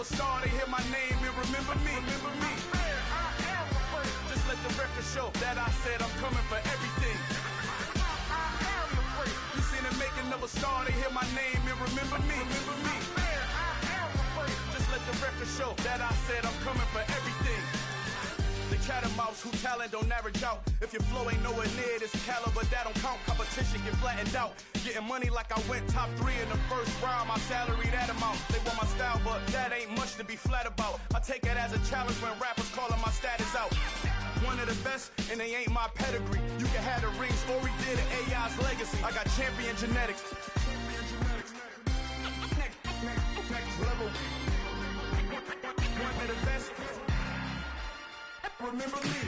star, they hear my name and remember me. Just let the record show that I said I'm coming for everything. You seen the making of a star, they hear my name and remember me. Just let the record show that I said I'm coming for everything. The catamounts who talent don't average out. If your flow ain't nowhere near this caliber, that don't count. Competition get flattened out. Getting money like I went top 3 in the first round. My salary that amount. They want my style, but that ain't much to be flat about. I take it as a challenge when rappers calling my status out. One of the best, and they ain't my pedigree. You can have the rings, or we did an AI's legacy. I got champion genetics. Next level. One of the best. Remember me.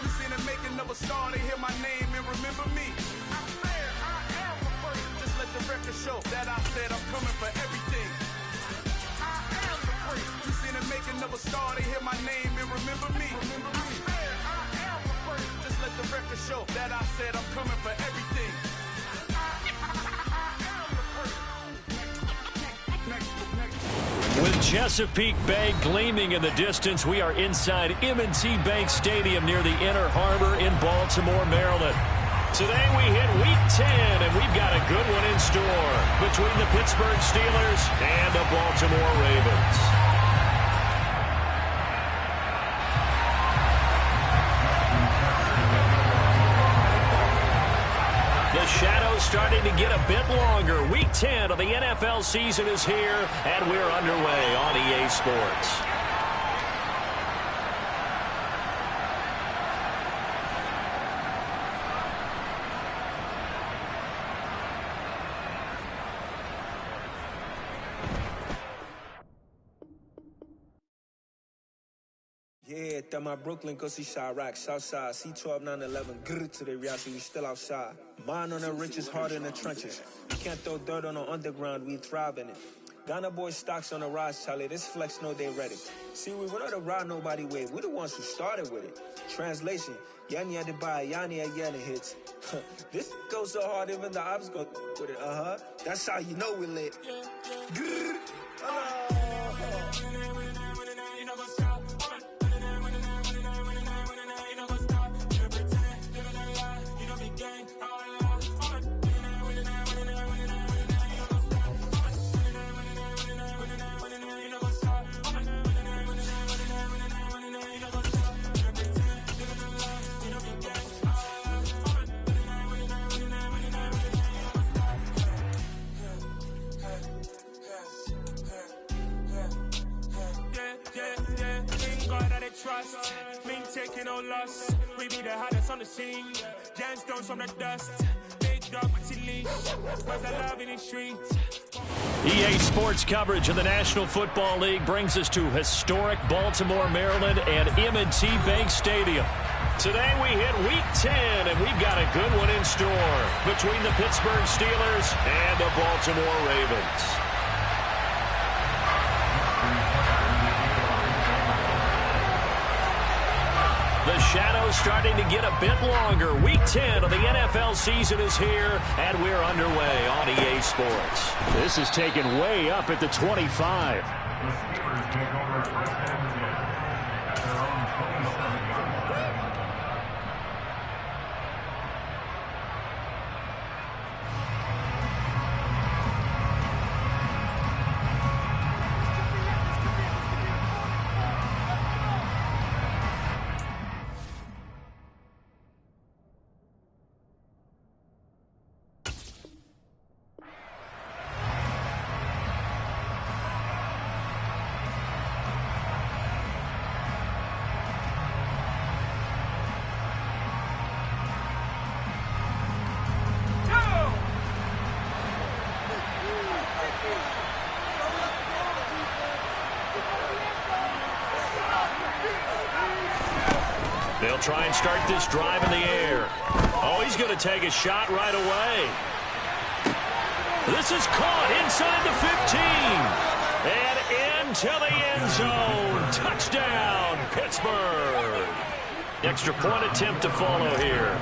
You seen the making of a star, they hear my name and remember me. Just let the record show that I said I'm coming for everything. You seen the making of a star, they hear my name and remember me. Just let the record show that I said I'm coming for everything. With Chesapeake Bay gleaming in the distance, we are inside M&T Bank Stadium near the Inner Harbor in Baltimore, Maryland. Today we hit Week 10, and we've got a good one in store between the Pittsburgh Steelers and the Baltimore Ravens. The shadow's starting to get a bit longer. Week 10 of the NFL season is here, and we're underway on EA Sports. Yeah, that my Brooklyn, go see Chirac, Southside, C12, 911, grrr to the reality, we still outside. Mine on the riches, heart in the trenches. You can't throw dirt on the underground, we thrive in it. Ghana boys stocks on the rise, Charlie, this flex know they ready. See, we were not a ride nobody wave, we the ones who started with it. Translation, Yanni had to buy, Yanni had Yanni hits. This goes so hard, even the ops go with it, That's how you know we lit. Grrr, trust, me taking no loss. We be the hottest on the scene. Gemstones from the dust. Big dog with your leash. Where's the love in the streets? EA Sports coverage of the National Football League brings us to historic Baltimore, Maryland, and M&T Bank Stadium. Today we hit Week 10, and we've got a good one in store between the Pittsburgh Steelers and the Baltimore Ravens. The shadow's starting to get a bit longer. Week 10 of the NFL season is here, and we're underway on EA Sports. This is taken way up at the 25. The Steelers take over first and 10 at their own 27-yard line. They'll try and start this drive in the air. Oh, he's going to take a shot right away. This is caught inside the 15. And into the end zone. Touchdown, Pittsburgh. Extra point attempt to follow here.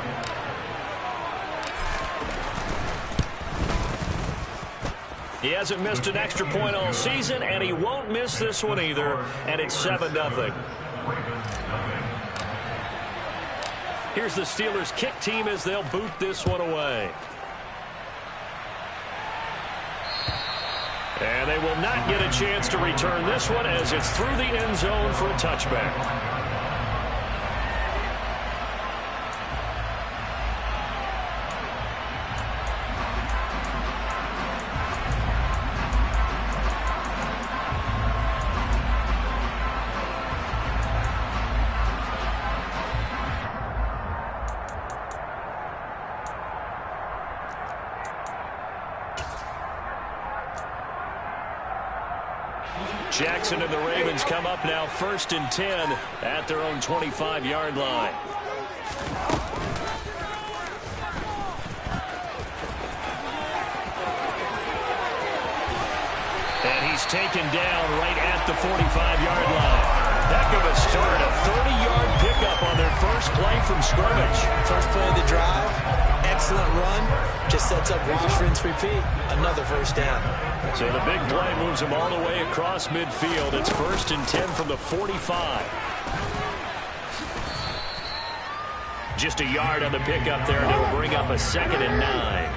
He hasn't missed an extra point all season, and he won't miss this one either, and it's 7-0. Here's the Steelers' kick team as they'll boot this one away. And they will not get a chance to return this one as it's through the end zone for a touchback. Jackson and the Ravens come up now 1st and 10 at their own 25-yard line. And he's taken down right at the 45-yard line. Heck of a start, a 30-yard pickup on their first play from scrimmage. First play of the drive, excellent run, just sets up wash, rinse, repeat. Another first down. So the big play moves them all the way across midfield. It's 1st and 10 from the 45. Just a yard on the pickup there, and it'll bring up a 2nd and 9.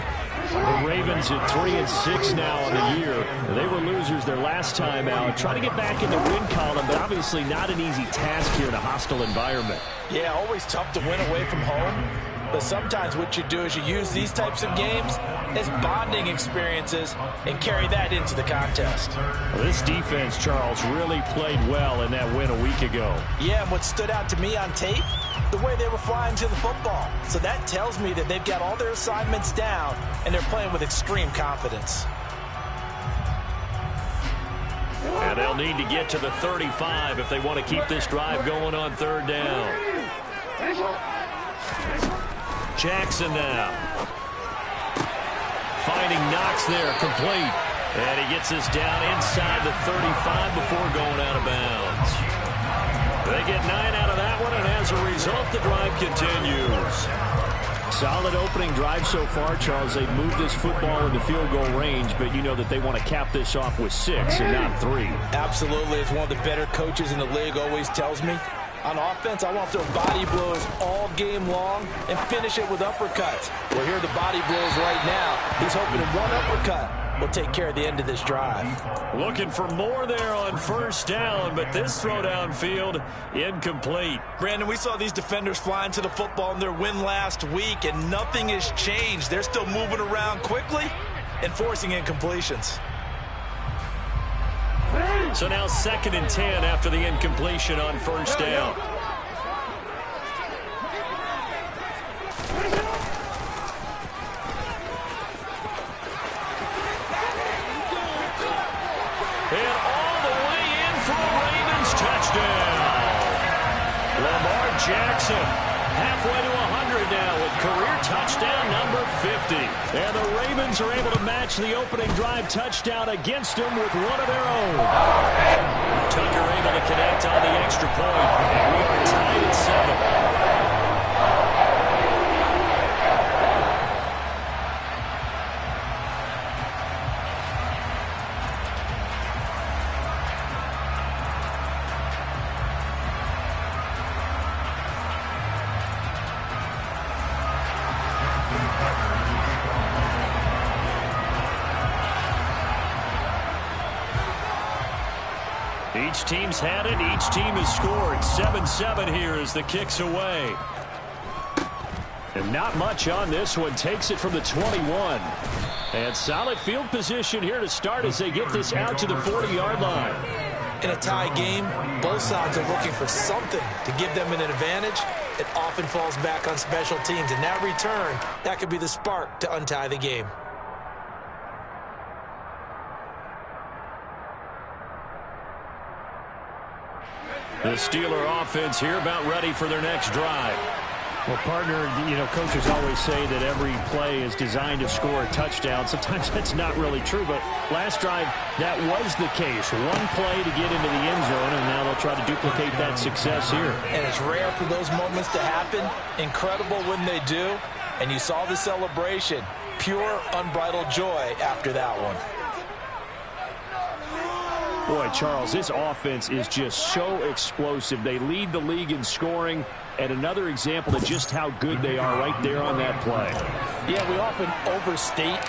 The Ravens at 3-6 now on the year. They were losers their last time out. Trying to get back in the win column, but obviously not an easy task here in a hostile environment. Yeah, always tough to win away from home. But sometimes what you do is you use these types of games as bonding experiences and carry that into the contest. Well, this defense, Charles, really played well in that win a week ago. Yeah, and what stood out to me on tape, the way they were flying to the football. So that tells me that they've got all their assignments down and they're playing with extreme confidence. And they'll need to get to the 35 if they want to keep this drive going on 3rd down. Jackson now. Finding Knox there, complete. And he gets this down inside the 35 before going out of bounds. They get 9 out of that one, and as a result, the drive continues. Solid opening drive so far, Charles. They've moved this football into field goal range, but you know that they want to cap this off with 6 and not 3. Absolutely. As one of the better coaches in the league always tells me, on offense, I want to throw body blows all game long and finish it with uppercuts. Well, here are the body blows right now. He's hoping one uppercut will take care of the end of this drive. Looking for more there on 1st down, but this throw downfield incomplete. Brandon, we saw these defenders flying to the football in their win last week, and nothing has changed. They're still moving around quickly and forcing incompletions. So now 2nd and 10 after the incompletion on 1st down. And all the way in for a Ravens touchdown. Lamar Jackson halfway to 100 now with career touchdown number 50. And the Ravens are able to match the opening drive touchdown against them with one of their own. Tucker able to connect on the extra point, and we are tied at 7. Each team's had it. Each team has scored. 7-7 here as the kick's away. And not much on this one. Takes it from the 21. And solid field position here to start as they get this out to the 40-yard line. In a tie game, both sides are looking for something to give them an advantage. It often falls back on special teams. And that return, that could be the spark to untie the game. The Steeler offense here about ready for their next drive. Well, partner, you know, coaches always say that every play is designed to score a touchdown. Sometimes that's not really true, but last drive, that was the case. One play to get into the end zone, and now they'll try to duplicate that success here. And it's rare for those moments to happen. Incredible when they do. And you saw the celebration. Pure, unbridled joy after that one. Boy, Charles, this offense is just so explosive. They lead the league in scoring, and another example of just how good they are right there on that play. Yeah, we often overstate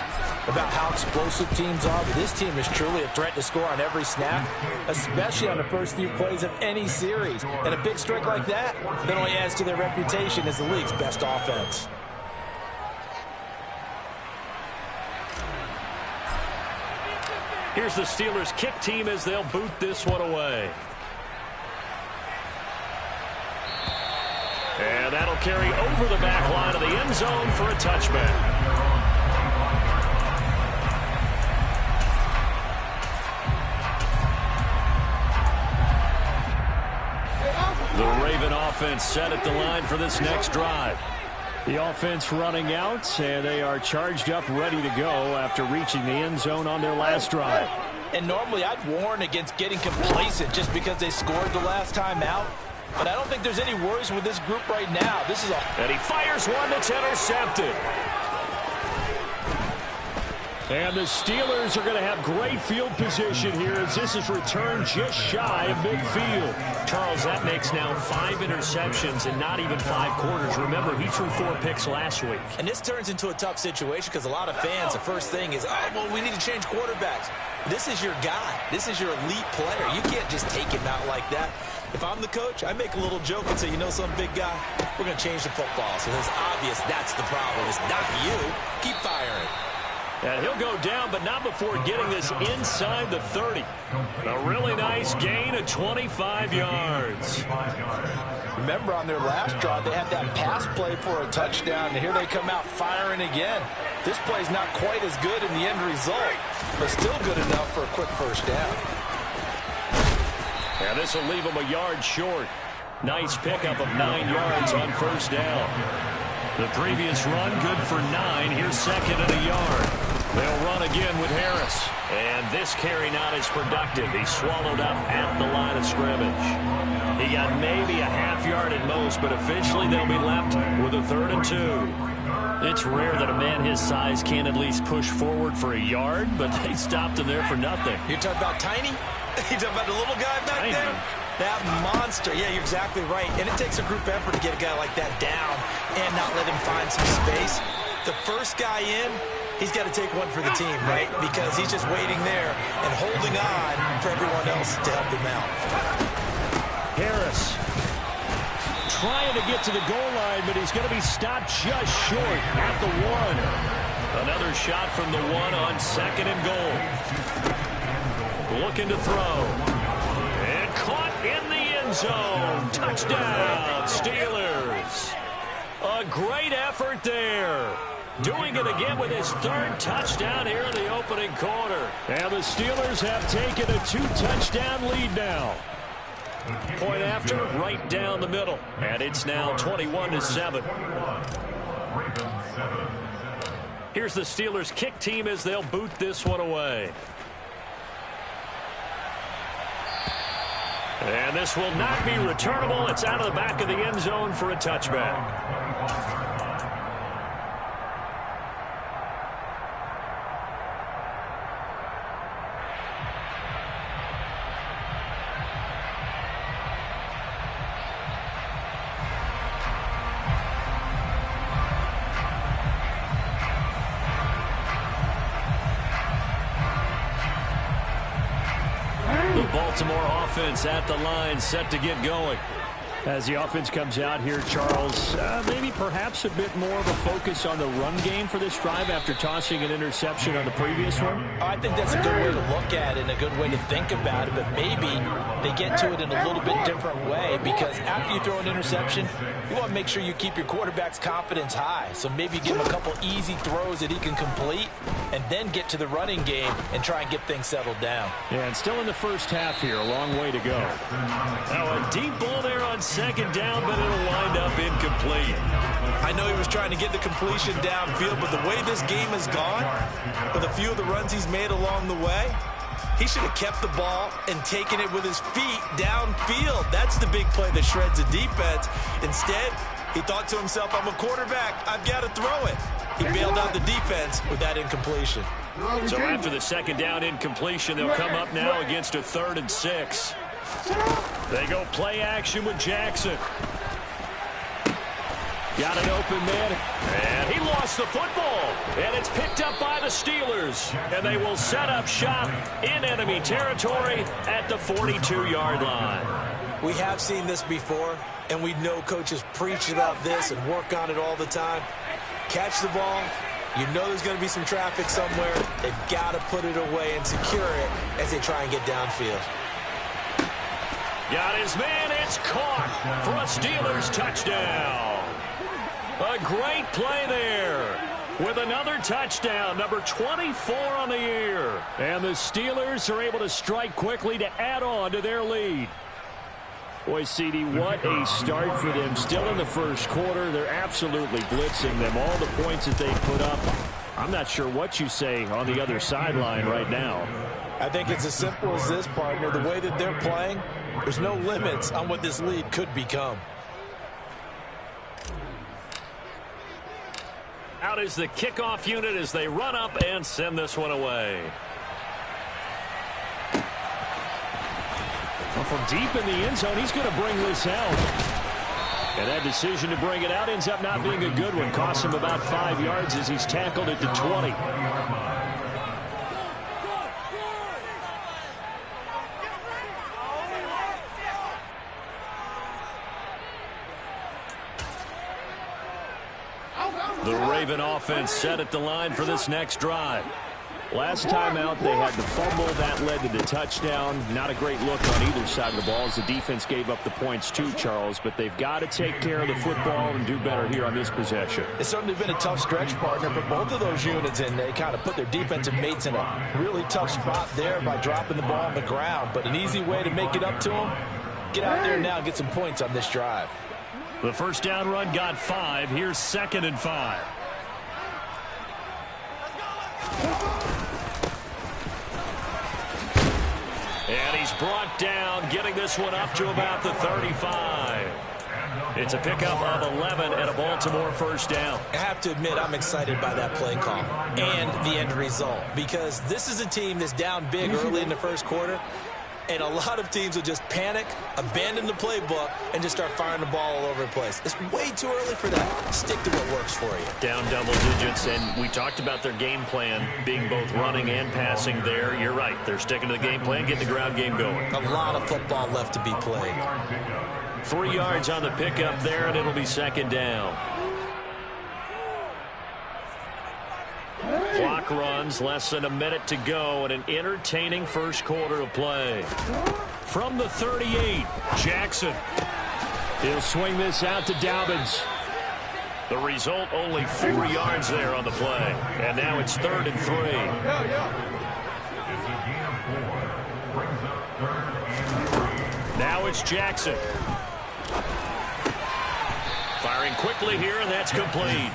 about how explosive teams are, but this team is truly a threat to score on every snap, especially on the first few plays of any series. And a big streak like that only adds to their reputation as the league's best offense. Here's the Steelers' kick team as they'll boot this one away. And that'll carry over the back line of the end zone for a touchback. The Raven offense set at the line for this next drive. The offense running out, and they are charged up, ready to go after reaching the end zone on their last drive. And normally I'd warn against getting complacent just because they scored the last time out. But I don't think there's any worries with this group right now. And he fires one that's intercepted. And the Steelers are going to have great field position here as this is returned just shy of midfield. Charles, that makes now 5 interceptions in not even 5 quarters. Remember, he threw 4 picks last week. And this turns into a tough situation because a lot of fans, the first thing is, oh, well, we need to change quarterbacks. This is your guy. This is your elite player. You can't just take him out like that. If I'm the coach, I make a little joke and say, you know, some big guy, we're going to change the football. So it's obvious that's the problem. It's not you. Keep firing. And he'll go down, but not before getting this inside the 30. A really nice gain of 25 yards. Remember, on their last drive, they had that pass play for a touchdown, and here they come out firing again. This play's not quite as good in the end result, but still good enough for a quick first down. And this will leave them a yard short. Nice pickup of 9 yards on first down. The previous run, good for 9. Here's second and a yard. They'll run again with Harris. And this carry not as productive. He's swallowed up at the line of scrimmage. He got maybe a half yard at most, but officially they'll be left with a 3rd and 2. It's rare that a man his size can at least push forward for a yard, but they stopped him there for nothing. You're talking about Tiny? You're talking about the little guy back there? That monster. Yeah, you're exactly right. And it takes a group effort to get a guy like that down and not let him find some space. The first guy in, he's got to take one for the team, right? Because he's just waiting there and holding on for everyone else to help him out. Harris trying to get to the goal line, but he's going to be stopped just short at the 1. Another shot from the 1 on 2nd and goal. Looking to throw. And caught in the end zone. Touchdown, Steelers. A great effort there. Doing it again with his 3rd touchdown here in the opening quarter. And the Steelers have taken a 2-touchdown lead now. Point after, right down the middle. And it's now 21-7. Here's the Steelers kick team as they'll boot this one away. And this will not be returnable. It's out of the back of the end zone for a touchback. Baltimore offense at the line, set to get going. As the offense comes out here, Charles, maybe perhaps a bit more of a focus on the run game for this drive after tossing an interception on the previous one? I think that's a good way to look at it and a good way to think about it, but maybe they get to it in a little bit different way because after you throw an interception, you want to make sure you keep your quarterback's confidence high. So maybe give him a couple easy throws that he can complete and then get to the running game and try and get things settled down. Yeah, and still in the first half here, a long way to go. Now a deep ball there on 2nd down, but it'll wind up incomplete. I know he was trying to get the completion downfield, but the way this game has gone, with a few of the runs he's made along the way, he should have kept the ball and taken it with his feet downfield. That's the big play that shreds a defense. Instead, he thought to himself, I'm a quarterback. I've got to throw it. He bailed out the defense with that incompletion. So after the second down incompletion, they'll come up now against a 3rd and 6. They go play action with Jackson. Got an open man, and he lost the football. And it's picked up by the Steelers. And they will set up shop in enemy territory at the 42-yard line. We have seen this before, and we know coaches preach about this and work on it all the time. Catch the ball. You know there's going to be some traffic somewhere. They've got to put it away and secure it as they try and get downfield. Got his man. It's caught for a Steelers touchdown. A great play there with another touchdown, number 24 on the year. And the Steelers are able to strike quickly to add on to their lead. Boy, CD, what a start for them. Still in the first quarter, they're absolutely blitzing them. All the points that they put up, I'm not sure what you say on the other sideline right now. I think it's as simple as this, partner. The way that they're playing, there's no limits on what this lead could become. Out is the kickoff unit as they run up and send this one away. Well, from deep in the end zone, he's going to bring this out. And that decision to bring it out ends up not being a good one. Costs him about 5 yards as he's tackled at the 20. The Raven offense set at the line for this next drive. Last time out, they had the fumble. That led to the touchdown. Not a great look on either side of the ball as the defense gave up the points too, Charles. But they've got to take care of the football and do better here on this possession. It's certainly been a tough stretch, partner, for both of those units, and they kind of put their defensive mates in a really tough spot there by dropping the ball on the ground. But an easy way to make it up to them, get out there now and get some points on this drive. The first down run got 5. Here's 2nd and 5. And he's brought down, getting this one up to about the 35. It's a pickup of 11 and a Baltimore first down. I have to admit, I'm excited by that play call and the end result, because this is a team that's down big early in the first quarter, and a lot of teams will just panic, abandon the playbook, and just start firing the ball all over the place. It's way too early for that. Stick to what works for you. Down double digits, and we talked about their game plan being both running and passing there. You're right. They're sticking to the game plan, getting the ground game going. A lot of football left to be played. 3 yards on the pickup there, and it'll be 2nd down. Clock runs, less than a minute to go, and an entertaining first quarter of play. From the 38, Jackson. He'll swing this out to Dobbins. The result, only 4 yards there on the play. And now it's 3rd and 3. Now it's Jackson. Firing quickly here, and that's complete.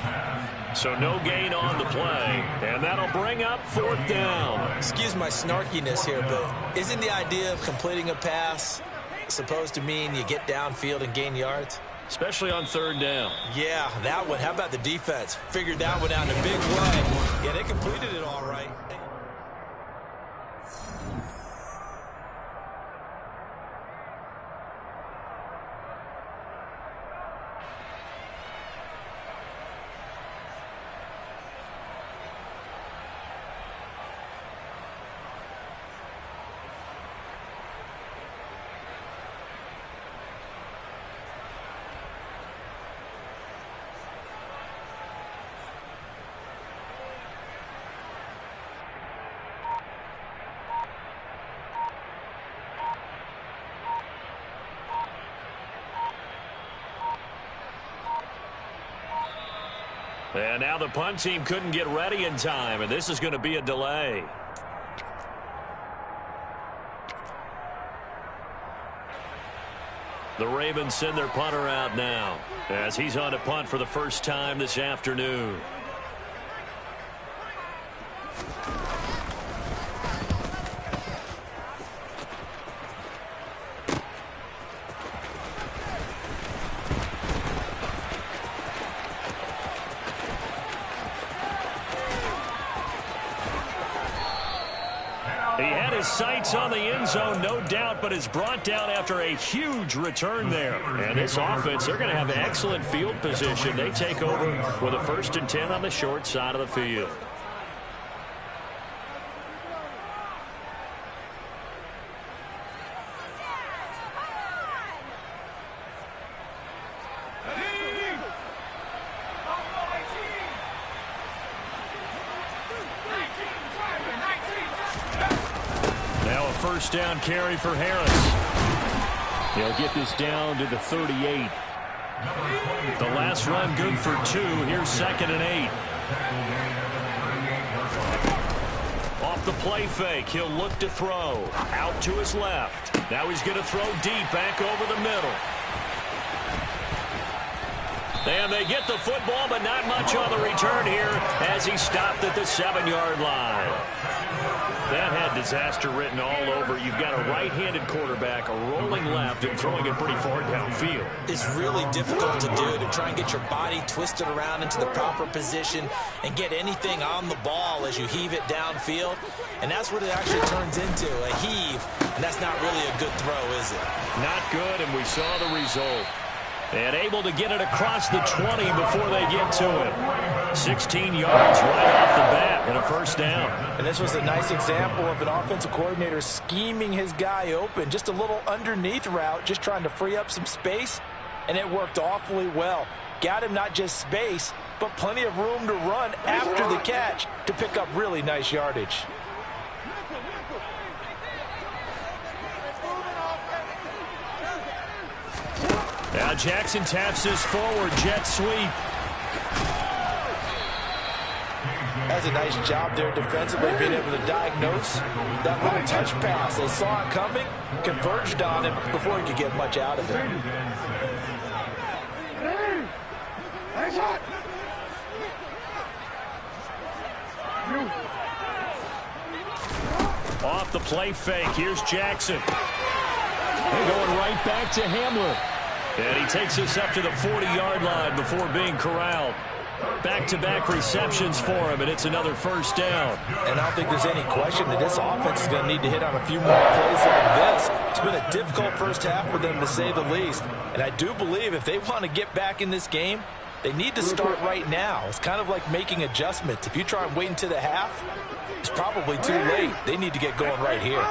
So no gain on the play, and that'll bring up 4th down. Excuse my snarkiness here, but isn't the idea of completing a pass supposed to mean you get downfield and gain yards? Especially on 3rd down. Yeah, that one. How about the defense? Figured that one out in a big way. Yeah, they completed it all right. And now the punt team couldn't get ready in time, and this is going to be a delay. The Ravens send their punter out now as he's on to punt for the first time this afternoon. had his sights on the end zone, no doubt, but is brought down after a huge return there. And this offense, they're going to have excellent field position. They take over with a 1st and 10 on the short side of the field. First down carry for Harris. He'll get this down to the 38. The last run good for 2. Here's 2nd and 8. Off the play fake. He'll look to throw. Out to his left. Now he's going to throw deep back over the middle. And they get the football, but not much on the return here as he stopped at the 7-yard line. That had disaster written all over. You've got a right-handed quarterback, a rolling left, and throwing it pretty far downfield. It's really difficult to do, to try and get your body twisted around into the proper position and get anything on the ball as you heave it downfield. And that's what it actually turns into, a heave. And that's not really a good throw, is it? Not good, and we saw the result. And able to get it across the 20 before they get to it. 16 yards right off the bat and a 1st down. And this was a nice example of an offensive coordinator scheming his guy open. Just a little underneath route, just trying to free up some space. And it worked awfully well. Got him not just space, but plenty of room to run after the catch to pick up really nice yardage. Now Jackson taps this forward, jet sweep. That's a nice job there defensively, being able to diagnose that little touch pass. They saw it coming, converged on him before he could get much out of it. Off the play fake, here's Jackson. They're going right back to Hamler. And he takes us up to the 40-yard line before being corralled. Back-to-back receptions for him, and it's another 1st down. And I don't think there's any question that this offense is going to need to hit on a few more plays like this. It's been a difficult first half for them, to say the least. And I do believe if they want to get back in this game, they need to start right now. It's kind of like making adjustments. If you try and wait until the half, it's probably too late. They need to get going right here.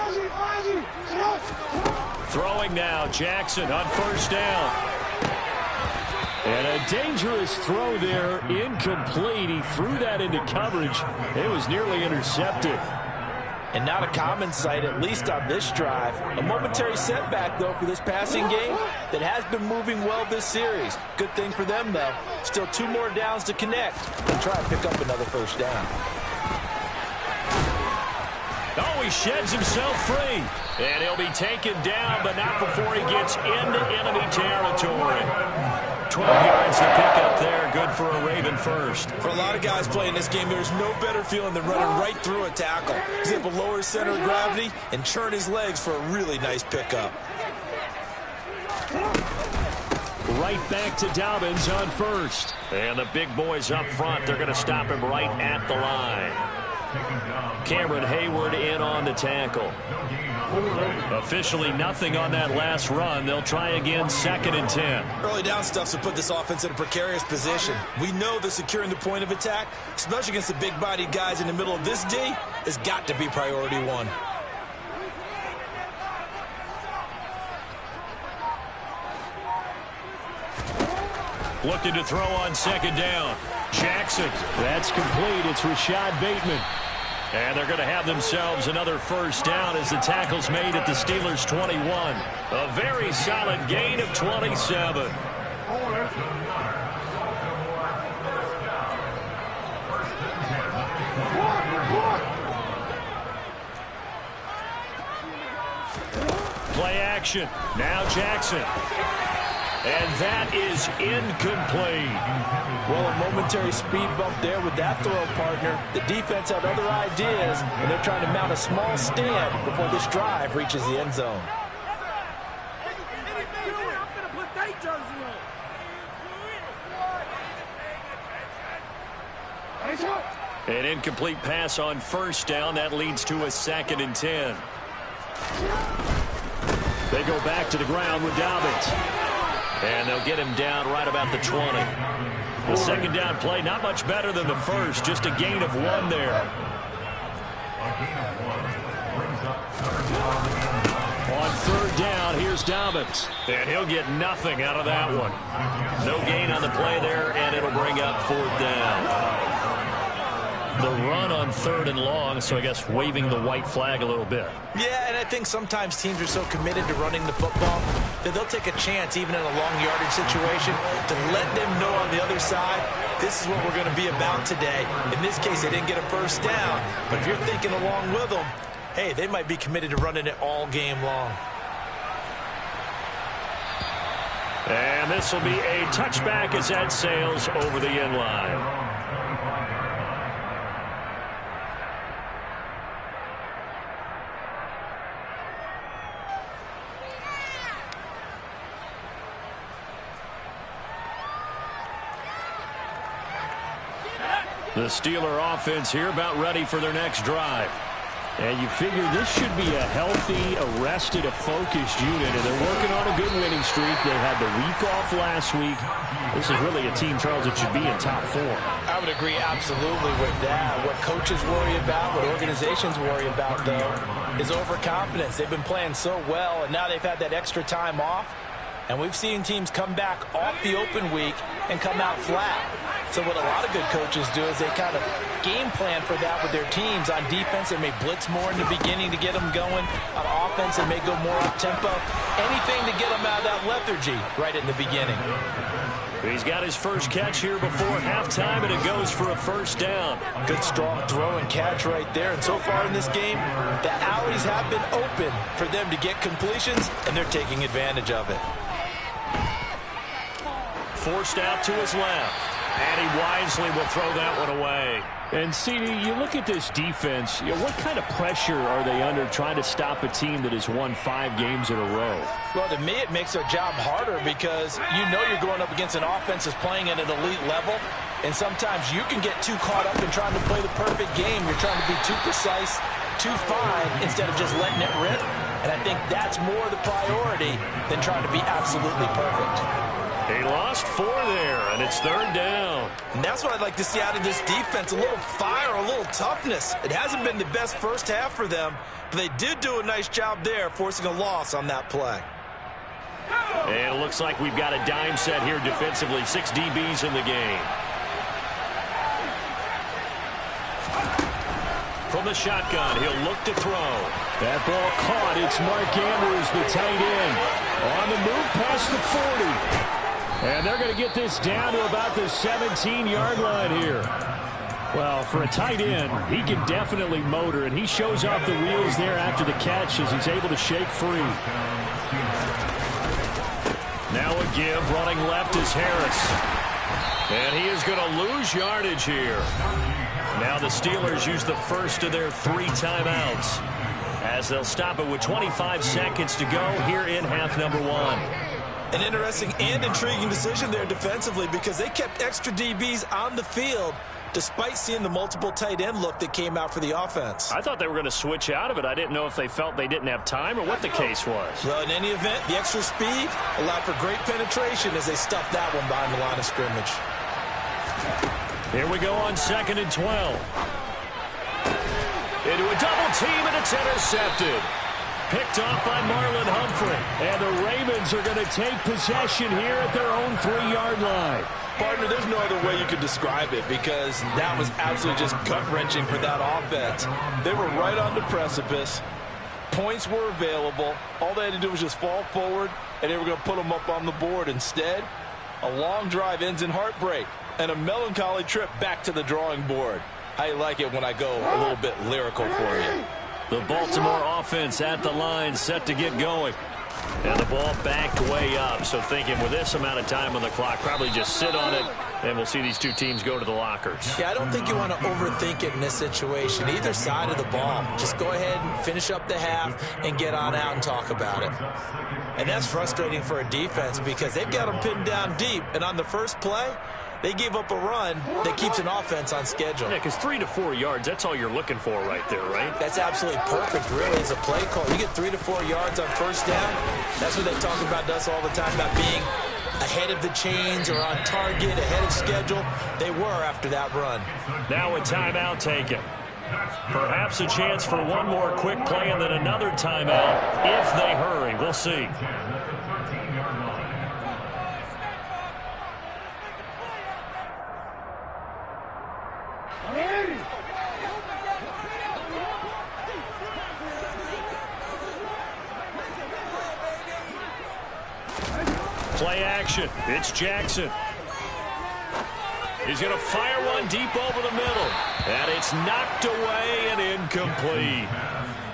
Throwing now, Jackson on 1st down. And a dangerous throw there, incomplete. He threw that into coverage. It was nearly intercepted. And not a common sight, at least on this drive. A momentary setback, though, for this passing game that has been moving well this series. Good thing for them, though. Still 2 more downs to connect and try and pick up another 1st down. Oh, he sheds himself free. And he'll be taken down, but not before he gets into enemy territory. 12 yards to pick up there. Good for a Raven first. For a lot of guys playing this game, there's no better feeling than running right through a tackle. He's able to lower his center of gravity and churn his legs for a really nice pickup. Right back to Dobbins on 1st. And the big boys up front, they're going to stop him right at the line. Cameron Hayward in on the tackle. Officially nothing on that last run. They'll try again, 2nd and 10. Early down stuff to put this offense in a precarious position. We know that securing the point of attack, especially against the big-bodied guys in the middle of this D, has got to be priority 1. Looking to throw on 2nd down. Jackson. That's complete. It's Rashad Bateman. And they're going to have themselves another 1st down as the tackle's made at the Steelers' 21. A very solid gain of 27. Play action. Now Jackson. And that is incomplete. Well, a momentary speed bump there with that throw, partner. The defense had other ideas, and they're trying to mount a small stand before this drive reaches the end zone. An incomplete pass on first down. That leads to a 2nd and 10. They go back to the ground with Dobbins. And they'll get him down right about the 20. The second down play, not much better than the first. Just a gain of 1 there. On third down, here's Dobbins. And he'll get nothing out of that one. No gain on the play there, and it'll bring up 4th down. The run on 3rd and long, so I guess waving the white flag a little bit. Yeah, and I think sometimes teams are so committed to running the football that they'll take a chance, even in a long yardage situation, to let them know on the other side, this is what we're going to be about today. In this case, they didn't get a first down, but if you're thinking along with them, hey, they might be committed to running it all game long. And this will be a touchback as that sails over the end line. The Steeler offense here about ready for their next drive. And you figure this should be a healthy, arrested, a focused unit, and they're working on a good winning streak. They had the week off last week. This is really a team, Charles, that should be in top 4. I would agree absolutely with that. What coaches worry about, what organizations worry about, though, is overconfidence. They've been playing so well, and now they've had that extra time off. And we've seen teams come back off the open week and come out flat. So what a lot of good coaches do is they kind of game plan for that with their teams. On defense, they may blitz more in the beginning to get them going. On offense, they may go more up-tempo. Anything to get them out of that lethargy right in the beginning. He's got his first catch here before halftime, and it goes for a first down. Good, strong throw and catch right there. And so far in this game, the alleys have been open for them to get completions, and they're taking advantage of it. Forced out to his left. And he wisely will throw that one away. And, CD, you look at this defense, what kind of pressure are they under trying to stop a team that has won 5 games in a row? Well, to me, it makes their job harder because you know you're going up against an offense that's playing at an elite level, and sometimes you can get too caught up in trying to play the perfect game. You're trying to be too precise, too fine, instead of just letting it rip. And I think that's more the priority than trying to be absolutely perfect. He lost 4 there, and it's 3rd down. And that's what I'd like to see out of this defense, a little fire, a little toughness. It hasn't been the best first half for them, but they did do a nice job there, forcing a loss on that play. And it looks like we've got a dime set here defensively. 6 DBs in the game. From the shotgun, he'll look to throw. That ball caught. It's Mark Andrews, the tight end. On the move past the 40. And they're going to get this down to about the 17-yard line here. Well, for a tight end, he can definitely motor, and he shows off the wheels there after the catch as he's able to shake free. Now a give, running left is Harris. And he is going to lose yardage here. Now the Steelers use the first of their 3 timeouts as they'll stop it with 25 seconds to go here in half number 1. An interesting and intriguing decision there defensively because they kept extra DBs on the field despite seeing the multiple tight end look that came out for the offense. I thought they were going to switch out of it. I didn't know if they felt they didn't have time or what the case was. Well, in any event, the extra speed allowed for great penetration as they stuffed that one behind the line of scrimmage. Here we go on 2nd and 12. Into a double team, and it's intercepted. Picked off by Marlon Humphrey. And the Ravens are going to take possession here at their own 3-yard line. Partner, there's no other way you could describe it because that was absolutely just gut-wrenching for that offense. They were right on the precipice. Points were available. All they had to do was just fall forward, and they were going to put them up on the board. Instead, a long drive ends in heartbreak and a melancholy trip back to the drawing board. How you like it when I go a little bit lyrical for you? The Baltimore offense at the line, set to get going. And the ball backed way up. So thinking with this amount of time on the clock, probably just sit on it, and we'll see these 2 teams go to the lockers. Yeah, I don't think you want to overthink it in this situation. Either side of the ball. Just go ahead and finish up the half and get on out and talk about it. And that's frustrating for a defense because they've got them pinned down deep. And on the first play, They gave up a run that keeps an offense on schedule. Yeah, because 3 to 4 yards, that's all you're looking for right there, right? That's absolutely perfect, really, as a play call. You get 3 to 4 yards on first down. That's what they talk about us all the time, about being ahead of the chains or on target, ahead of schedule. They were after that run. Now a timeout taken. Perhaps a chance for one more quick play and then another timeout if they hurry. We'll see. Play action. It's Jackson. He's going to fire one deep over the middle. And it's knocked away and incomplete.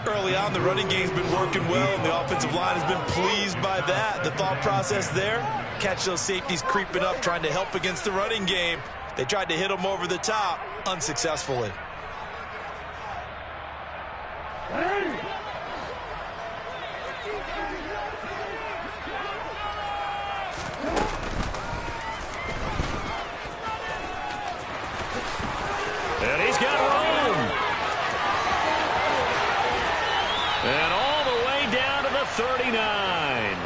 Early on, the running game's been working well, and the offensive line has been pleased by that. The thought process there, catch those safeties creeping up, trying to help against the running game. They tried to hit them over the top, unsuccessfully. And he's got room. And all the way down to the 39.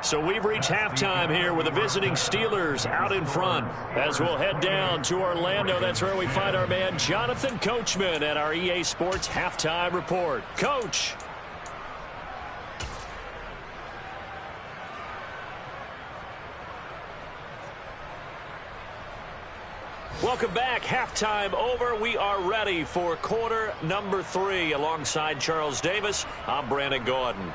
So we've reached halftime here with the visiting Steelers out in front. As we'll head down to Orlando, that's where we find our man Jonathan Coachman at our EA Sports Halftime Report. Coach. Welcome back. Halftime over. We are ready for quarter number 3. Alongside Charles Davis, I'm Brandon Gordon.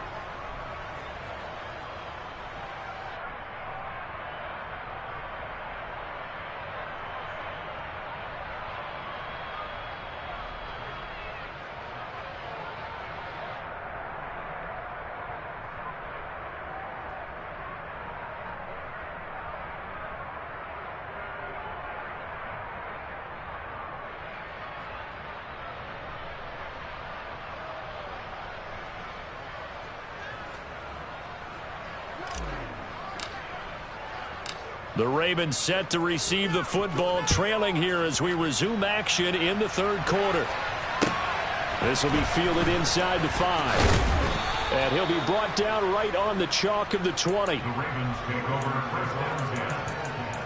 The Ravens set to receive the football, trailing here as we resume action in the third quarter. This will be fielded inside the 5. And he'll be brought down right on the chalk of the 20. The Ravens take over first down again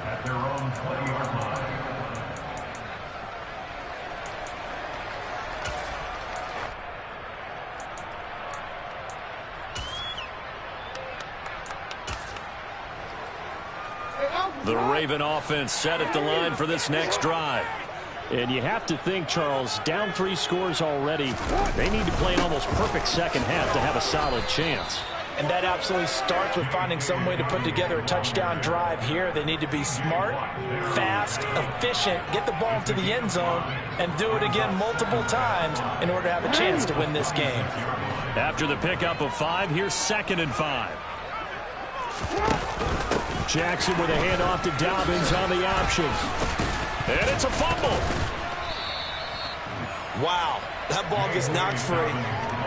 at their own 20-yard line. The Raven offense set at the line for this next drive. And you have to think, Charles, down 3 scores already. They need to play an almost perfect second half to have a solid chance. And that absolutely starts with finding some way to put together a touchdown drive here. They need to be smart, fast, efficient, get the ball to the end zone, and do it again multiple times in order to have a chance to win this game. After the pickup of 5, here's 2nd and 5. Jackson with a handoff to Dobbins on the option. And it's a fumble. Wow, that ball gets knocked free,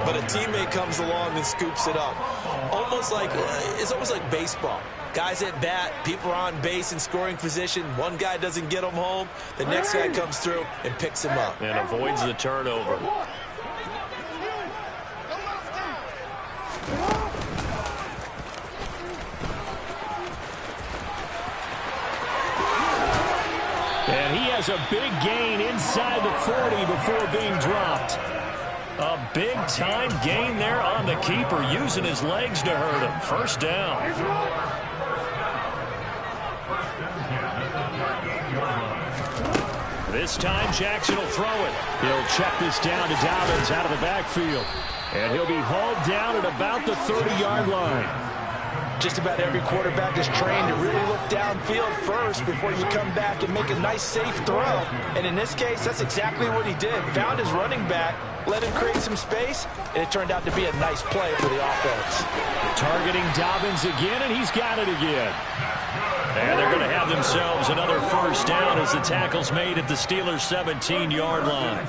but a teammate comes along and scoops it up. It's almost like baseball. Guys at bat, people are on base in scoring position. One guy doesn't get him home. The next guy comes through and picks him up. And avoids the turnover. And he has a big gain inside the 40 before being dropped. A big-time gain there on the keeper, using his legs to hurt him. First down. This time, Jackson will throw it. He'll check this down to Dobbins out of the backfield. And he'll be hauled down at about the 30-yard line. Just about every quarterback is trained to really look downfield first before you come back and make a nice, safe throw. And in this case, that's exactly what he did. Found his running back, let him create some space, and it turned out to be a nice play for the offense. Targeting Dobbins again, and he's got it again. And they're going to have themselves another first down as the tackle's made at the Steelers' 17-yard line.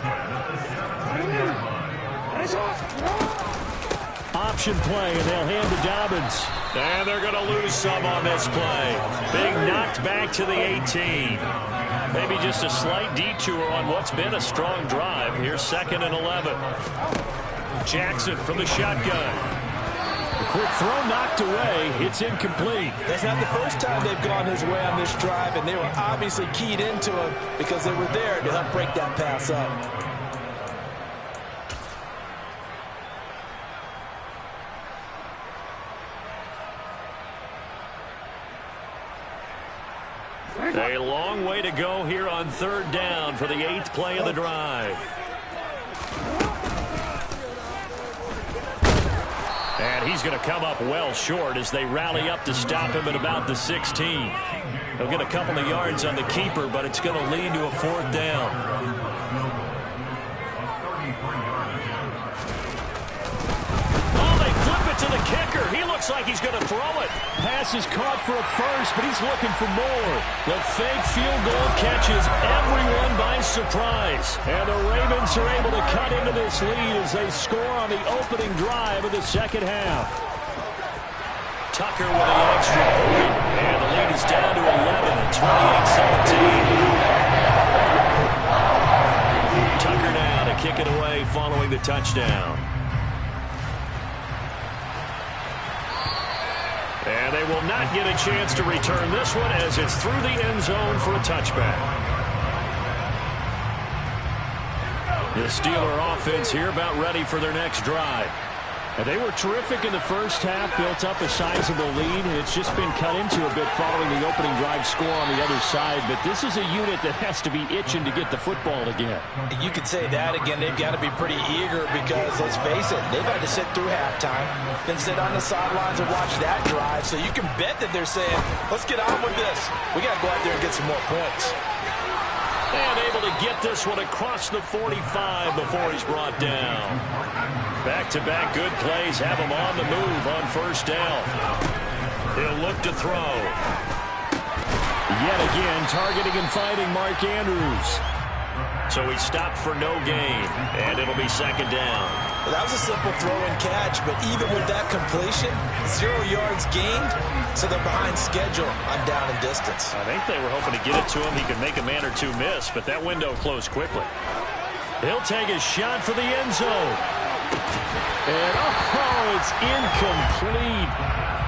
option play, and they'll hand to Dobbins. And they're going to lose some on this play. Being knocked back to the 18. Maybe just a slight detour on what's been a strong drive. Here's 2nd and 11. Jackson from the shotgun. A quick throw knocked away. It's incomplete. That's not the first time they've gone his way on this drive, and they were obviously keyed into him because they were there to help break that pass up. A long way to go here on 3rd down for the 8th play of the drive. And he's going to come up well short as they rally up to stop him at about the 16. He'll get a couple of yards on the keeper, but it's going to lead to a 4th down. To the kicker. He looks like he's going to throw it. Pass is caught for a first, but he's looking for more. The fake field goal catches everyone by surprise. And the Ravens are able to cut into this lead as they score on the opening drive of the 2nd half. Tucker with the extra point. And the lead is down to 11 at 28-17. Tucker now to kick it away following the touchdown. And they will not get a chance to return this one as it's through the end zone for a touchback. The Steeler offense here about ready for their next drive. And they were terrific in the first half, built up a sizable lead, and it's just been cut into a bit following the opening drive score on the other side. But this is a unit that has to be itching to get the football again. You could say that again. They've got to be pretty eager because, let's face it, they've had to sit through halftime, then sit on the sidelines and watch that drive. So you can bet that they're saying, let's get on with this. We got to go out there and get some more points. And able to get this one across the 45 before he's brought down. Back-to-back good plays have him on the move on 1st down. He'll look to throw. Yet again, targeting and fighting Mark Andrews. So he stopped for no gain, and it'll be 2nd down. Well, that was a simple throw and catch, but even with that completion, 0 yards gained, so they're behind schedule on down and distance. I think they were hoping to get it to him. He could make a man or two miss, but that window closed quickly. He'll take a shot for the end zone. And, it's incomplete.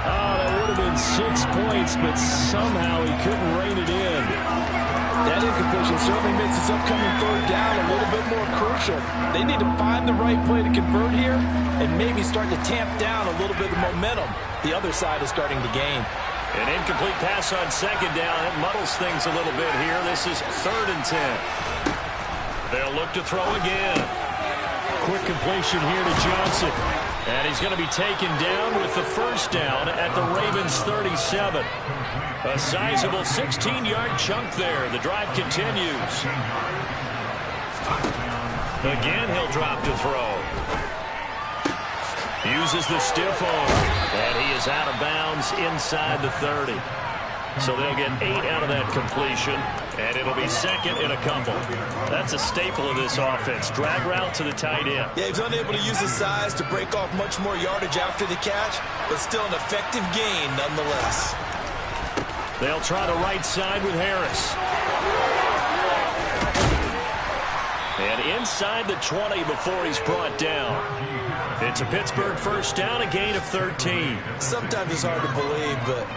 Oh, that would have been 6 points, but somehow he couldn't rein it in. That incompletion certainly makes this upcoming 3rd down a little bit more crucial. They need to find the right play to convert here and maybe start to tamp down a little bit of momentum. The other side is starting to gain. An incomplete pass on 2nd down. It muddles things a little bit here. This is 3rd and 10. They'll look to throw again. Quick completion here to Johnson. And he's going to be taken down with the 1st down at the Ravens 37. A sizable 16-yard chunk there. The drive continues. Again, he'll drop to throw. Uses the stiff arm. And he is out of bounds inside the 30. So they'll get 8 out of that completion, and it'll be 2nd and a couple. That's a staple of this offense. Drag route to the tight end. Yeah, he's unable to use his size to break off much more yardage after the catch, but still an effective gain nonetheless. They'll try the right side with Harris. And inside the 20 before he's brought down. It's a Pittsburgh 1st down, a gain of 13. Sometimes it's hard to believe, but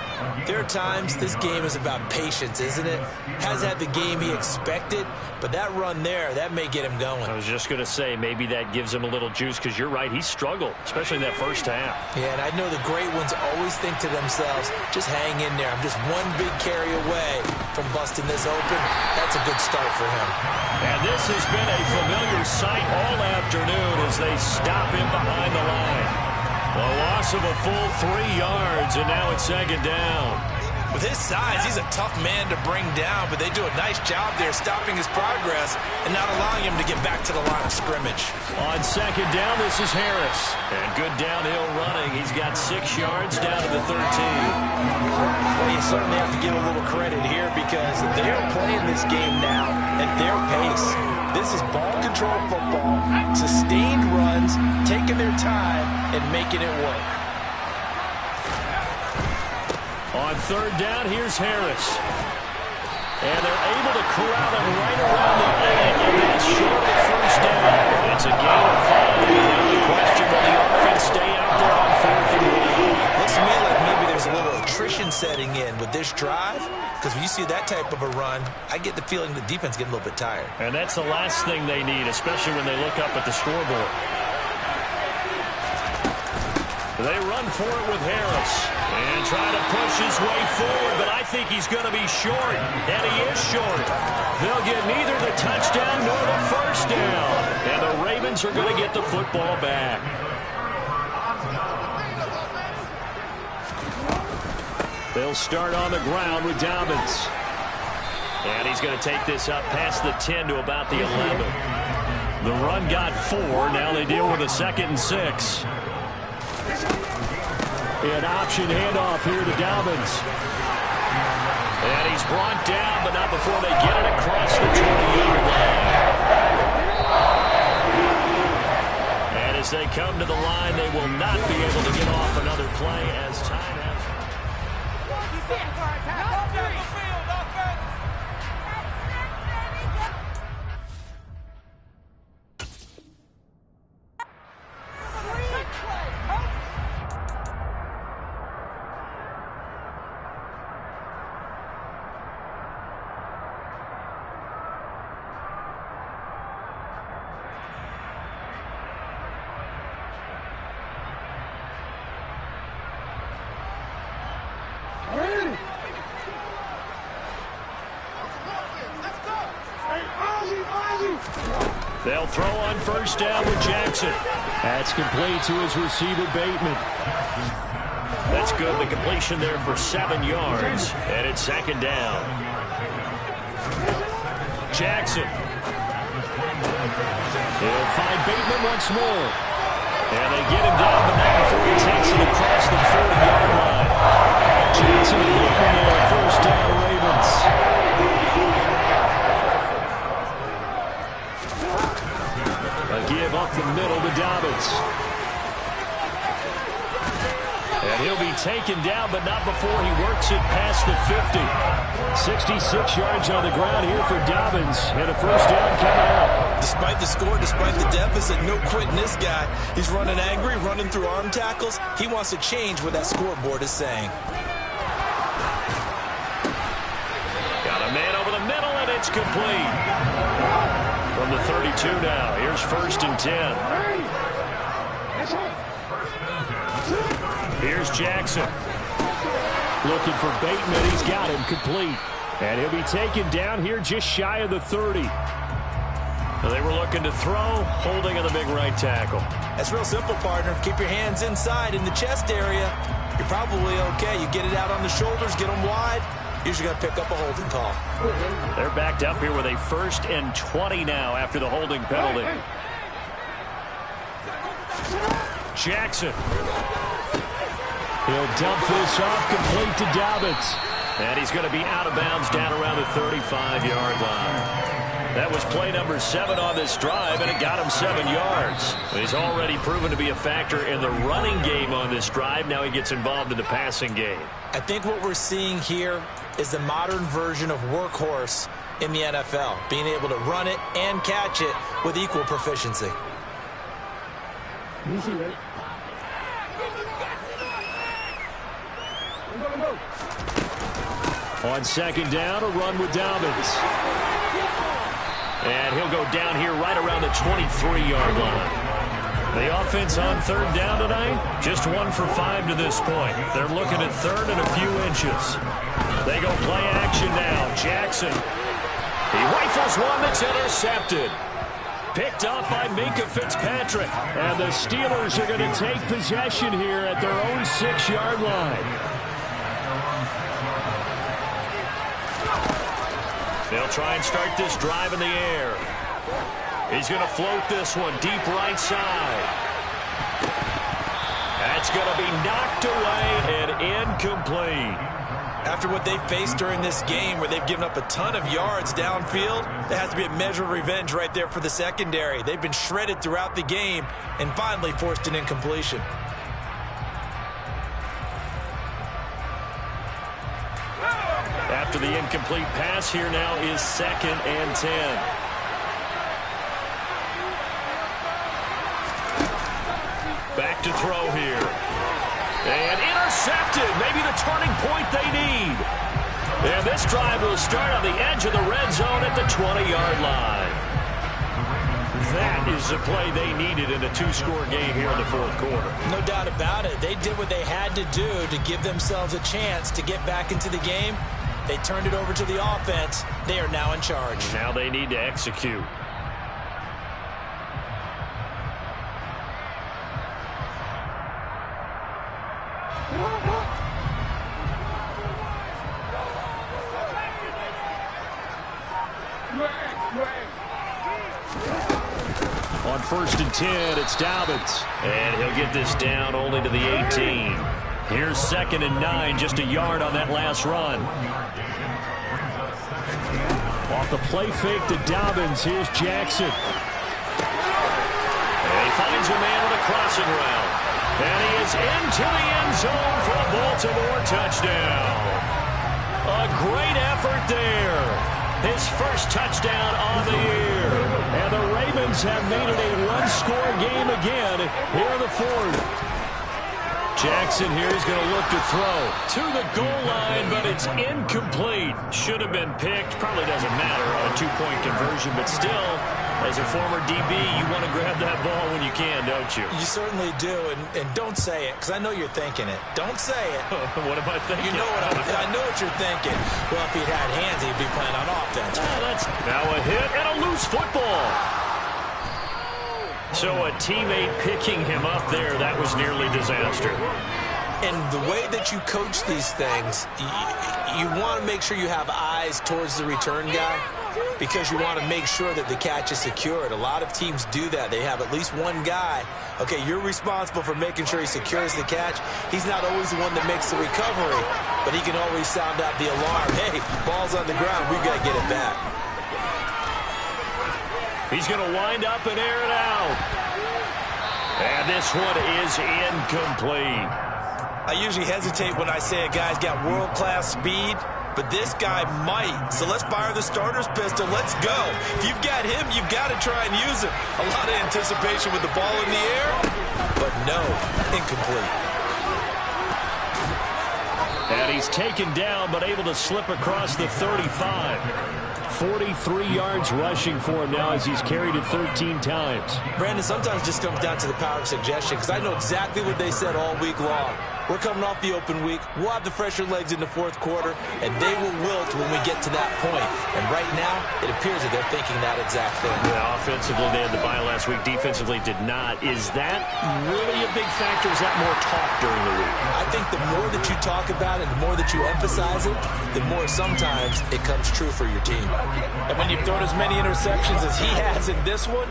there are times this game is about patience, isn't it? Has had the game he expected, but that run there, that may get him going. I was just going to say, maybe that gives him a little juice, because you're right, he struggled, especially in that 1st half. Yeah, and I know the great ones always think to themselves, just hang in there. I'm just one big carry away from busting this open. That's a good start for him. And this has been a familiar sight all afternoon as they stop him behind the line. The loss of a full 3 yards, and now it's 2nd down. With his size, he's a tough man to bring down, but they do a nice job there stopping his progress and not allowing him to get back to the line of scrimmage. On 2nd down, this is Harris. And good downhill running. He's got 6 yards down to the 13. Well, you certainly have to give a little credit here because they're playing this game now at their pace. This is ball control football, sustained runs, taking their time, and making it work. On third down, here's Harris. And they're able to corral him right around the end, and that's short of first down. It's a gain of 5. Now the question, will the offense stay out there on 4th and 1? Looks to me like maybe there's a little attrition setting in with this drive, because when you see that type of a run, I get the feeling the defense getting a little bit tired. And that's the last thing they need, especially when they look up at the scoreboard. They run for it with Harris and try to push his way forward, but I think he's going to be short, and he is short. They'll get neither the touchdown nor the first down, and the Ravens are going to get the football back. They'll start on the ground with Dobbins. And he's going to take this up past the 10 to about the 11. The run got 4. Now they deal with a 2nd and 6. An option handoff here to Dobbins. And he's brought down, but not before they get it across the 20-yard line. And as they come to the line, they will not be able to get off another play as time has. They'll throw on first down with Jackson. That's complete to his receiver, Bateman. That's good. The completion there for 7 yards. And it's 2nd down. Jackson. He'll find Bateman once more. And they get him down, but not before he takes it across the 40-yard line. Jackson and Bateman there. First down, Ravens. Give up the middle to Dobbins. And he'll be taken down, but not before he works it past the 50. 66 yards on the ground here for Dobbins, and a first down coming up. Despite the score, despite the deficit, no quitting this guy. He's running angry, running through arm tackles. He wants to change what that scoreboard is saying. Got a man over the middle, and it's complete. From the 32 now, here's 1st and 10. Here's Jackson. Looking for Bateman. He's got him complete. And he'll be taken down here just shy of the 30. They were looking to throw, holding on the big right tackle. That's real simple, partner. Keep your hands inside in the chest area. You're probably okay. You get it out on the shoulders, get them wide. Usually going to pick up a holding call. They're backed up here with a 1st and 20 now after the holding penalty. Jackson. He'll dump this off complete to Dobbins. And he's going to be out of bounds down around the 35-yard line. That was play number 7 on this drive, and it got him 7 yards. He's already proven to be a factor in the running game on this drive. Now he gets involved in the passing game. I think what we're seeing here is the modern version of workhorse in the NFL, being able to run it and catch it with equal proficiency. On 2nd down, a run with Dobbins. And he'll go down here right around the 23-yard line. The offense on 3rd down tonight, just 1 for 5 to this point. They're looking at 3rd and a few inches. They go play action now. Jackson. He rifles one that's intercepted. Picked up by Minkah Fitzpatrick. And the Steelers are going to take possession here at their own 6-yard line. They'll try and start this drive in the air. He's going to float this one deep right side. That's going to be knocked away and incomplete. After what they faced during this game where they've given up a ton of yards downfield, there has to be a measure of revenge right there for the secondary. They've been shredded throughout the game and finally forced an incompletion. After the incomplete pass, here now is 2nd and 10. Back to throw here. And intercepted. Maybe the turning point they need. And this drive will start on the edge of the red zone at the 20-yard line. That is the play they needed in a 2-score game here in the 4th quarter. No doubt about it. They did what they had to do to give themselves a chance to get back into the game. They turned it over to the offense. They are now in charge. Now they need to execute. On 1st and 10, it's Dobbins. And he'll get this down only to the 18. Here's 2nd and 9, just a yard on that last run. Off the play fake to Dobbins, here's Jackson. And he finds a man with a crossing route. And he is into the end zone for a Baltimore touchdown. A great effort there. His first touchdown on the year. And the Ravens have made it a 1-score game again here in the 4th. Jackson here is going to look to throw to the goal line, but it's incomplete. Should have been picked. Probably doesn't matter on a 2-point conversion, but still, as a former DB, you want to grab that ball when you can, don't you? You certainly do, and don't say it, because I know you're thinking it. Don't say it. What am I thinking? You know I know what you're thinking. Well, if he'd had hands, he'd be playing on offense. That's now a hit and a loose football. So a teammate picking him up there, that was nearly disaster. And the way that you coach these things, you want to make sure you have eyes towards the return guy because you want to make sure that the catch is secured. A lot of teams do that. They have at least one guy. Okay, you're responsible for making sure he secures the catch. He's not always the one that makes the recovery, but he can always sound out the alarm. Hey, ball's on the ground. We've got to get it back. He's going to wind up and air it out. And this one is incomplete. I usually hesitate when I say a guy's got world-class speed, but this guy might. So let's fire the starter's pistol. Let's go. If you've got him, you've got to try and use it. A lot of anticipation with the ball in the air, but no, incomplete. And he's taken down, but able to slip across the 35. 43 yards rushing for him now as he's carried it 13 times. Brandon, sometimes it just comes down to the power of suggestion because I know exactly what they said all week long. We're coming off the open week. We'll have the fresher legs in the 4th quarter, and they will wilt when we get to that point. And right now, it appears that they're thinking that exact thing. Yeah, offensively, they had the bye last week. Defensively, did not. Is that really a big factor? Is that more talk during the week? I think the more that you talk about it, the more that you emphasize it, the more sometimes it comes true for your team. And when you've thrown as many interceptions as he has in this one,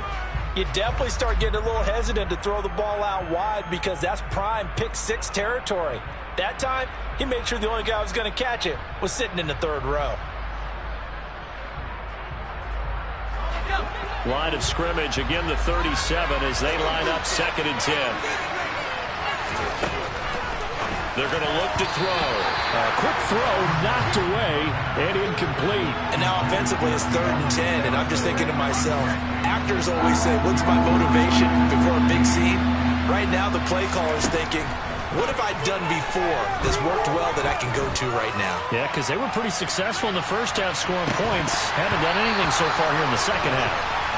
you definitely start getting a little hesitant to throw the ball out wide because that's prime pick-6 territory. That time, he made sure the only guy who was going to catch it was sitting in the 3rd row. Line of scrimmage, again the 37 as they line up 2nd and 10. They're going to look to throw. A quick throw knocked away and incomplete. And now offensively it's 3rd and 10, and I'm just thinking to myself, actors always say, what's my motivation before a big scene? Right now the play caller's thinking, what have I done before that's worked well that I can go to right now? Yeah, because they were pretty successful in the first half scoring points. Haven't done anything so far here in the second half.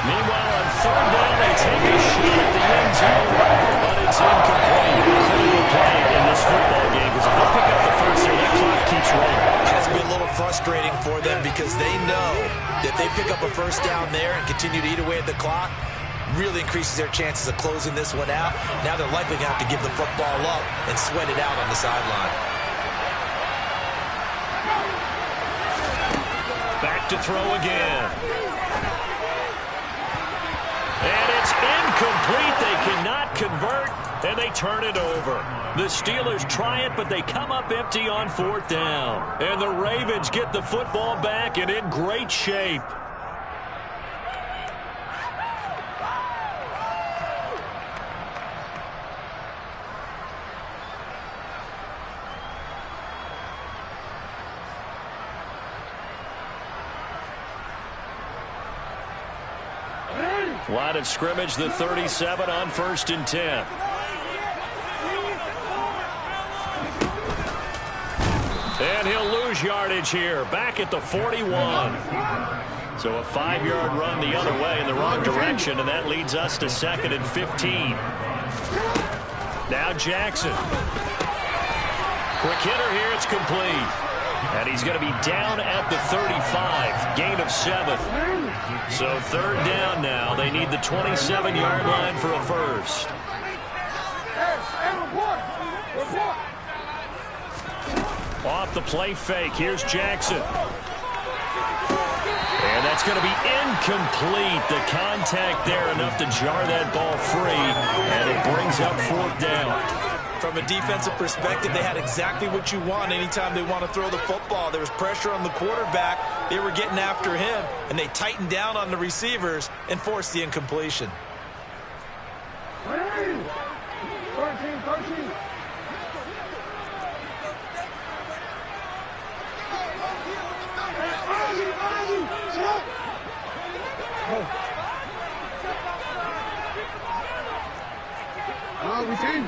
Meanwhile, on 3rd down, they take a shot at the end zone, but it's incomplete. Critical play in this football game because if they pick up the first here, that clock keeps rolling. It has to be a little frustrating for them because they know that they pick up a first down there and continue to eat away at the clock, really increases their chances of closing this one out. Now they're likely going to have to give the football up and sweat it out on the sideline. Back to throw again. And it's incomplete. They cannot convert. And they turn it over. The Steelers try it, but they come up empty on 4th down. And the Ravens get the football back and in great shape. Line of scrimmage, the 37 on 1st and 10. And he'll lose yardage here, back at the 41. So a 5-yard run the other way in the wrong direction, and that leads us to 2nd and 15. Now Jackson. Quick hitter here, it's complete. And he's going to be down at the 35, gain of 7. So 3rd down now. They need the 27-yard line for a first. Off the play fake, here's Jackson. And that's going to be incomplete. The contact there enough to jar that ball free, and it brings up 4th down. From a defensive perspective, they had exactly what you want anytime they want to throw the football. There was pressure on the quarterback. They were getting after him, and they tightened down on the receivers and forced the incompletion. 13.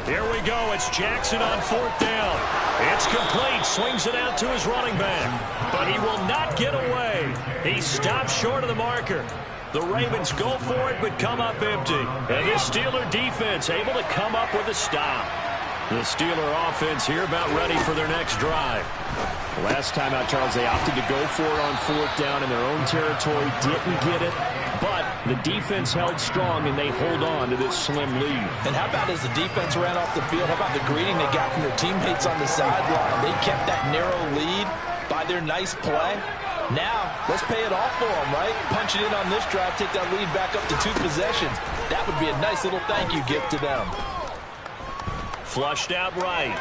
Here we go. It's Jackson on 4th down. It's complete. Swings it out to his running back. But he will not get away. He stops short of the marker. The Ravens go for it, but come up empty. And this Steeler defense able to come up with a stop. The Steeler offense here about ready for their next drive. Last time out, Charles, they opted to go for it on 4th down in their own territory. Didn't get it. But the defense held strong, and they hold on to this slim lead. And how about as the defense ran off the field, how about the greeting they got from their teammates on the sideline? They kept that narrow lead by their nice play. Now, let's pay it off for them, right? Punch it in on this drive, take that lead back up to 2 possessions. That would be a nice little thank you gift to them. Flushed out right.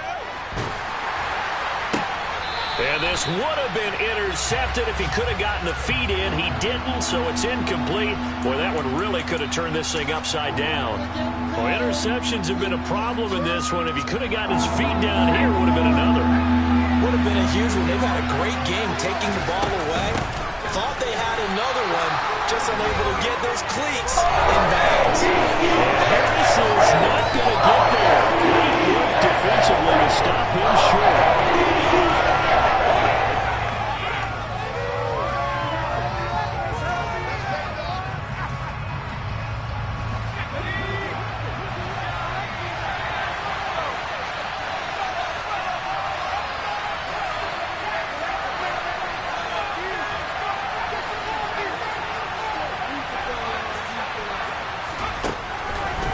And this would have been intercepted if he could have gotten the feet in. He didn't, so it's incomplete. Boy, that one really could have turned this thing upside down. Well, interceptions have been a problem in this one. If he could have gotten his feet down here, it would have been another. Would have been a huge one. They've had a great game taking the ball away. Thought they had another one, just unable to get those cleats in bounds. Harris is not going to get there. Great work defensively to stop him short.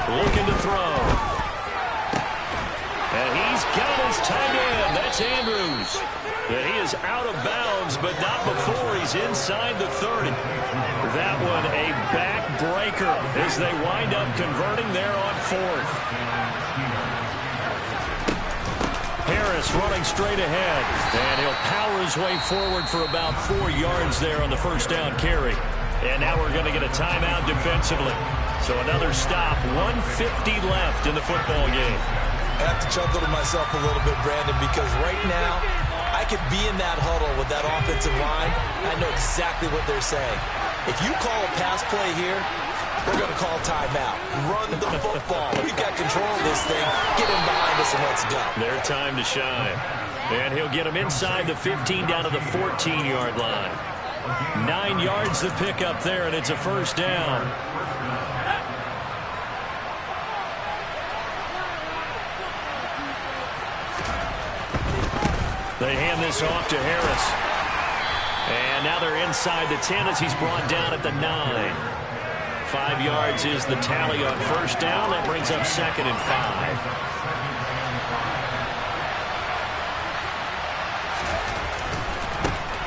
Looking to throw. And he's got his tight end. That's Andrews. And he is out of bounds, but not before he's inside the 30. That one a backbreaker as they wind up converting there on 4th. Harris running straight ahead. And he'll power his way forward for about 4 yards there on the 1st down carry. And now we're going to get a timeout defensively. So another stop, 1:50 left in the football game. I have to chuckle to myself a little bit, Brandon, because right now I could be in that huddle with that offensive line. I know exactly what they're saying. If you call a pass play here, we're going to call timeout. Run the football. We've got control of this thing. Get him behind us and let's go. Their time to shine. And he'll get him inside the 15 down to the 14-yard line. 9 yards to pick up there, and it's a 1st down. They hand this off to Harris. And now they're inside the 10 as he's brought down at the 9. 5 yards is the tally on 1st down. That brings up 2nd and 5.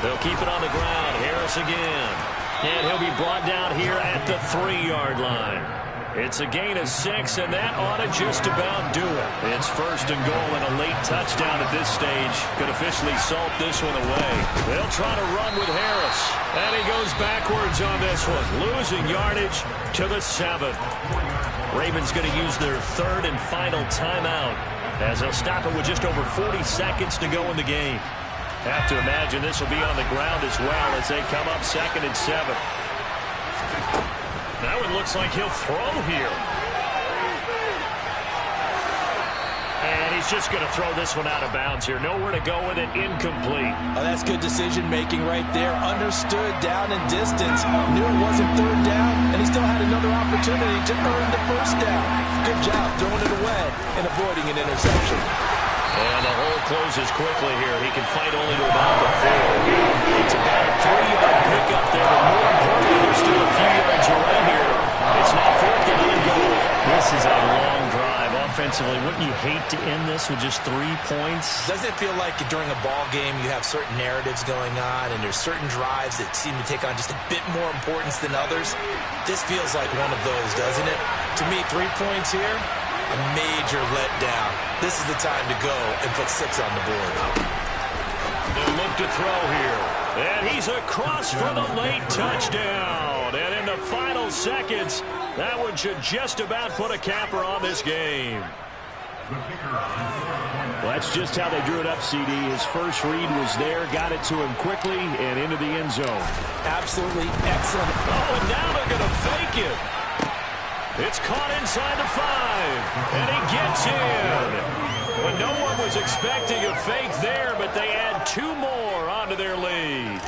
They'll keep it on the ground. Harris again. And he'll be brought down here at the 3-yard line. It's a gain of 6, and that ought to just about do it. It's first and goal and a late touchdown at this stage. Could officially salt this one away. They'll try to run with Harris. And he goes backwards on this one. Losing yardage to the 7. Ravens going to use their third and final timeout as they'll stop it with just over 40 seconds to go in the game. Have to imagine this will be on the ground as well as they come up 2nd and 7. That one looks like he'll throw here. And he's just going to throw this one out of bounds here. Nowhere to go with it. Incomplete. Oh, that's good decision-making right there. Understood down and distance. Knew it wasn't third down, and he still had another opportunity to earn the first down. Good job throwing it away and avoiding an interception. And the hole closes quickly here. He can fight only to about the 4. It's about a 3-yard pickup there, but more importantly, they're still a few yards away here. It's now 4th and goal. This is a long drive. Offensively, wouldn't you hate to end this with just 3 points? Doesn't it feel like during a ball game you have certain narratives going on and there's certain drives that seem to take on just a bit more importance than others? This feels like one of those, doesn't it? To me, 3 points here, a major letdown. This is the time to go and put 6 on the board. They'll look to throw here. And he's across for the late touchdown. And in the final seconds, that one should just about put a capper on this game. Well, that's just how they drew it up, CD. His first read was there, got it to him quickly, and into the end zone. Absolutely excellent. Oh, and now they're going to fake it. It's caught inside the 5, and he gets in. When no one was expecting a fake there, but they add 2 more onto their lead.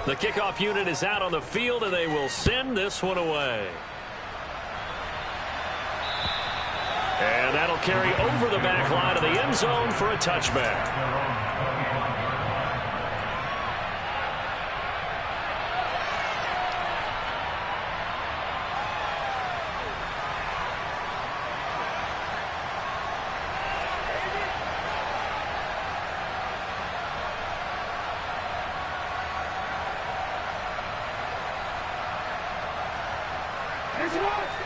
The kickoff unit is out on the field, and they will send this one away. And that'll carry over the back line of the end zone for a touchback.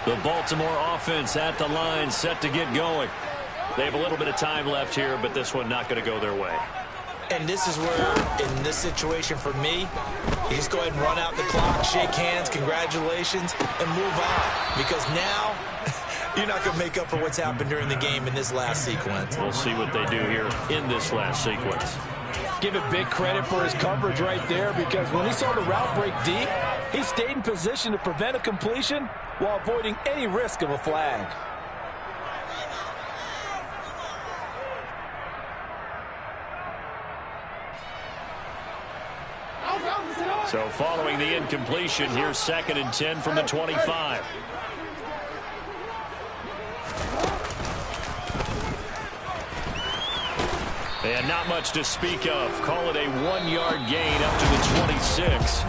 The Baltimore offense at the line, set to get going. They have a little bit of time left here, but this one not going to go their way. And this is where, in this situation for me, you just go ahead and run out the clock, shake hands, congratulations, and move on. Because now, you're not going to make up for what's happened during the game in this last sequence. We'll see what they do here in this last sequence. Give it big credit for his coverage right there, because when he saw the route break deep, he stayed in position to prevent a completion while avoiding any risk of a flag. So following the incompletion, here's 2nd and 10 from the 25. And not much to speak of. Call it a 1-yard gain up to the 26.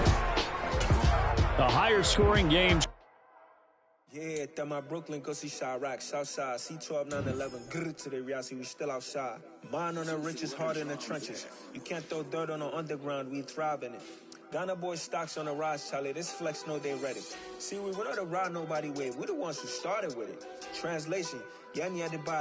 A higher scoring game. Yeah, that my Brooklyn, go see Chirac, Southside, C12, 911, grr to the Riasi, we still outside. Mine on the riches, hard in the trenches. You can't throw dirt on the underground, we thrive in it. Ghana boys stocks on the rise, Charlie, this flex know they ready. See, we not a ride nobody wave, we the ones who started with it. Translation, yeah, had to buy